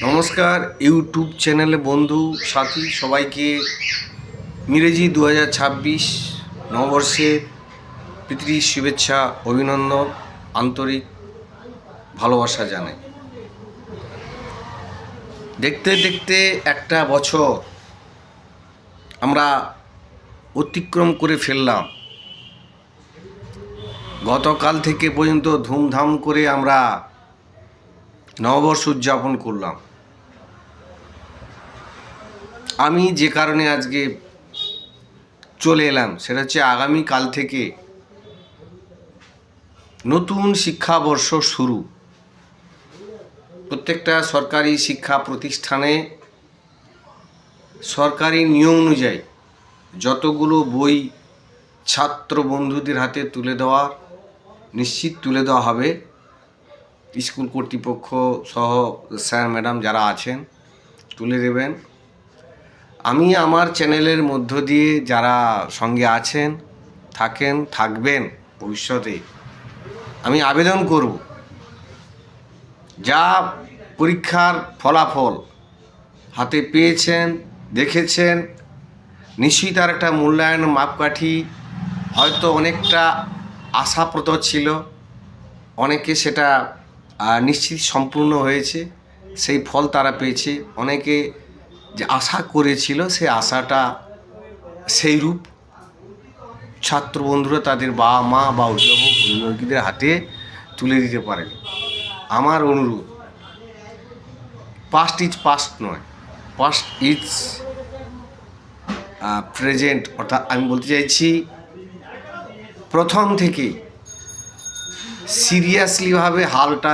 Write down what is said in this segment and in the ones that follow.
নমস্কার ইউটিউব চ্যানেলে বন্ধু সাথী সবাইকে ইংরেজি 2026 নববর্ষের প্রীতি শুভেচ্ছা অভিনন্দন আন্তরিক ভালোবাসা জানাই। দেখতে দেখতে একটা বছর আমরা অতিক্রম করে ফেললাম। গতকাল থেকে পর্যন্ত ধুমধাম করে আমরা নববর্ষ উদযাপন করলাম। আমি যে কারণে আজকে চলে এলাম সেটা হচ্ছে আগামীকাল থেকে নতুন শিক্ষাবর্ষ শুরু। প্রত্যেকটা সরকারি শিক্ষা প্রতিষ্ঠানে সরকারি নিয়ম অনুযায়ী যতগুলো বই ছাত্র বন্ধুদের হাতে নিশ্চিত তুলে দেওয়া হবে। স্কুল কর্তৃপক্ষ সহ স্যার ম্যাডাম যারা আছেন তুলে দেবেন। আমি আমার চ্যানেলের মধ্য দিয়ে যারা সঙ্গে আছেন থাকবেন ভবিষ্যতে, আমি আবেদন করব যা পরীক্ষার ফলাফল হাতে পেয়েছেন দেখেছেন, নিশ্চয়ই তার একটা মূল্যায়ন মাপকাঠি হয়তো অনেকটা আশাপ্রদ ছিল, অনেকে সেটা নিশ্চিত সম্পূর্ণ হয়েছে, সেই ফল তারা পেয়েছে। অনেকে যে আশা করেছিল সে আশাটা সেই রূপ ছাত্র বন্ধুরা তাদের বাবা মা বা অভিভাবকদের হাতে তুলে দিতে পারেন। আমার অনুরোধ, পাস্ট ইজ পাস্ট নয়, পাস্ট ইজ প্রেজেন্ট। অর্থাৎ আমি বলতে চাইছি প্রথম থেকে সিরিয়াসলিভাবে হালটা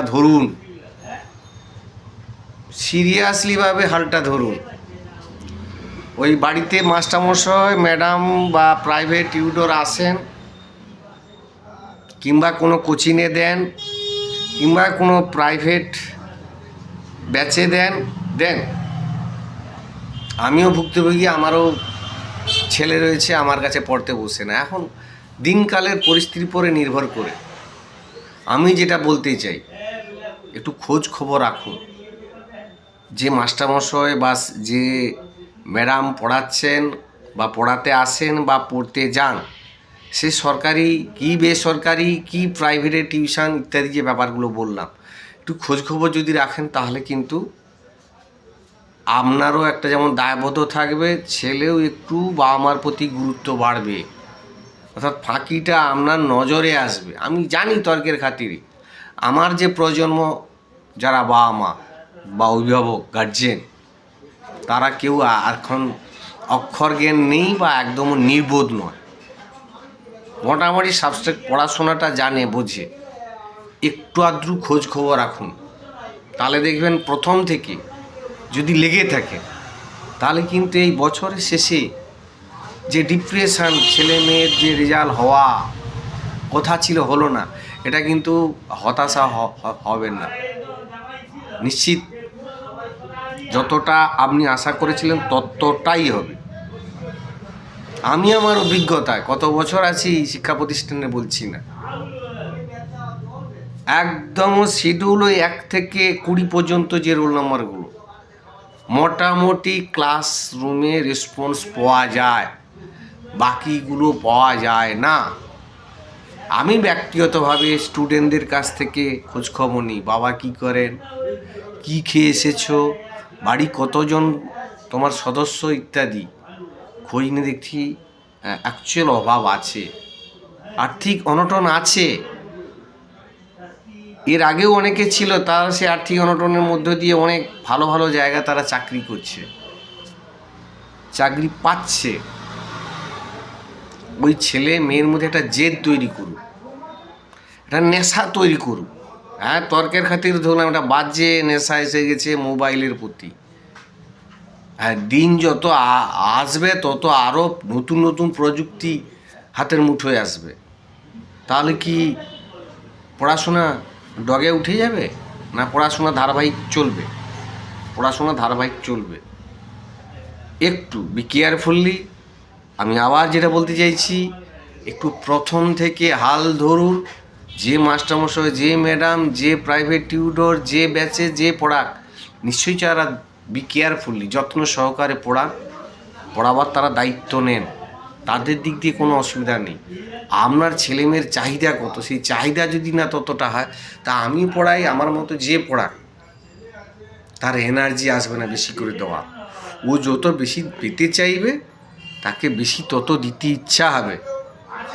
ধরুন। ওই বাড়িতে মাস্টারমশাই ম্যাডাম বা প্রাইভেট টিউটর আসেন, কিংবা কোনো কোচিংয়ে দেন, কিংবা কোনো প্রাইভেট ব্যাচে দেন। আমিও ভুক্তভোগী, আমারও ছেলে রয়েছে আমার কাছে পড়তে বসে না। এখন দিনকালের পরিস্থিতির উপরে নির্ভর করে আমি যেটা বলতে চাই, একটু খোঁজ খবর রাখুন। যে মাস্টারমশাই বা যে ম্যাডাম পড়াচ্ছেন বা পড়াতে আসেন বা পড়তে যান, সে সরকারি কি বেসরকারি কি প্রাইভেটে টিউশন ইত্যাদি যে ব্যাপারগুলো বললাম, একটু খোঁজখবর যদি রাখেন তাহলে কিন্তু আপনারও একটা যেমন দায়বদ্ধ থাকবে, ছেলেও একটু বাবা মার প্রতি গুরুত্ব বাড়বে, অর্থাৎ ফাঁকিটা আপনার নজরে আসবে। আমি জানি তর্কের খাতিরে আমার যে প্রজন্ম যারা বাবা মা বা অভিভাবক গার্জেন, তারা কেউ এখন অক্ষর জ্ঞান নেই বা একদম নির্বোধ নয়, মোটামুটি সাবজেক্ট পড়াশোনাটা জানে বোঝে। একটু আধটু খোঁজ খবর রাখুন, তাহলে দেখবেন প্রথম থেকে যদি লেগে থাকে তাহলে কিন্তু এই বছরের শেষে যে ডিপ্রেশন, ছেলে মেয়ের যে রেজাল্ট হওয়া কথা ছিল হলো না, এটা কিন্তু হতাশা হবেন না। নিশ্চিত যতটা আপনি আশা করেছিলেন ততটাই হবে। আমি আমার অভিজ্ঞতায় কত বছর আছি শিক্ষা প্রতিষ্ঠানে বলছি না, একদম শিডিউল 1 থেকে 20 পর্যন্ত যে রোল নাম্বারগুলো মোটামুটি ক্লাসরুমে রেসপন্স পাওয়া যায়, বাকিগুলো পাওয়া যায় না। আমি ব্যক্তিগতভাবে স্টুডেন্টদের কাছ থেকে খোঁজখবর নিই, বাবা কি করেন, কি খেয়ে এসেছো, বাড়ি কতজন তোমার সদস্য ইত্যাদি খোঁজ নিয়ে দেখছি অ্যাকচুয়াল অভাব আছে, আর্থিক অনটন আছে। এর আগেও অনেকে ছিল, তারা সে আর্থিক অনটনের মধ্য দিয়ে অনেক ভালো ভালো জায়গা তারা চাকরি করছে, চাকরি পাচ্ছে। ওই ছেলে মেয়ের মধ্যে একটা জেদ তৈরি করুক, একটা নেশা তৈরি করুক। হ্যাঁ, তর্কের খাতির ধরুন একটা বাজে নেশা এসে গেছে মোবাইলের প্রতি। হ্যাঁ, দিন যত আসবে তত আরও নতুন নতুন প্রযুক্তি হাতের মুঠোয় আসবে। তাহলে কি পড়াশোনা ডগে উঠে যাবে? না পড়াশোনা ধারাবাহিক চলবে? একটু বি কেয়ারফুললি। আমি আবার যেটা বলতে চাইছি, একটু প্রথম থেকে হাল ধরুন। যে মাস্টারমশাই, যে ম্যাডাম, যে প্রাইভেট টিউটর, যে ব্যাচে যে পড়াক, নিশ্চয়ই তারা বি কেয়ারফুলি যত্ন সহকারে পড়াবার তারা দায়িত্ব নেন, তাদের দিক দিয়ে কোনো অসুবিধা নেই। আপনার ছেলেমেয়ের চাহিদা কত, সেই চাহিদা যদি না ততটা হয়, তা আমি পড়াই, আমার মতো যে পড়ায় তার এনার্জি আসবে না বেশি করে দেওয়া। ও যত বেশি পেতে চাইবে তাকে বেশি তত দিতে ইচ্ছা হবে।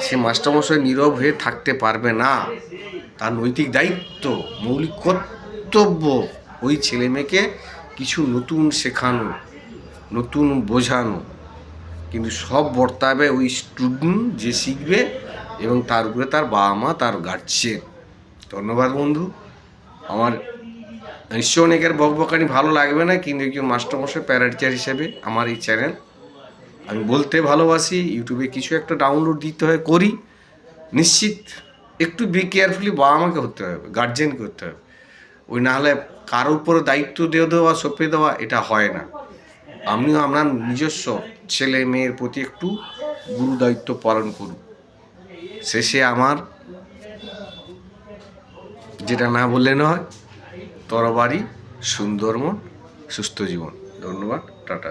সে মাস্টারমশাই নীরব হয়ে থাকতে পারবে না। তার নৈতিক দায়িত্ব, মৌলিক কর্তব্য ওই ছেলেমেয়েকে কিছু নতুন শেখানো, নতুন বোঝানো। কিন্তু সব বর্তাবে ওই স্টুডেন্ট যে শিখবে, এবং তার উপরে তার বাবা মা, তার গার্জিয়ান। ধন্যবাদ বন্ধু। আমার নিশ্চয় অনেকের বকবকানি ভালো লাগবে না, কিন্তু একজন মাস্টারমশাই প্যারা টিচার হিসেবে আমার এই চ্যানেল আমি বলতে ভালোবাসি। ইউটিউবে কিছু একটা ডাউনলোড দিতে হয়, করি। নিশ্চিত একটু বি কেয়ারফুলি বাবা মাকে হতে হবে, গার্জেনকে হতে হবে। ওই নাহলে কারোর উপরে দায়িত্ব দিয়ে দেওয়া, সঁপে দেওয়া, এটা হয় না। আপনিও আপনার নিজস্ব ছেলে মেয়ের প্রতি একটু গুরু দায়িত্ব পালন করুন। শেষে আমার যেটা না বললে নয়, তরবারি, সুন্দরমন, সুস্থ জীবন। ধন্যবাদ, টাটা।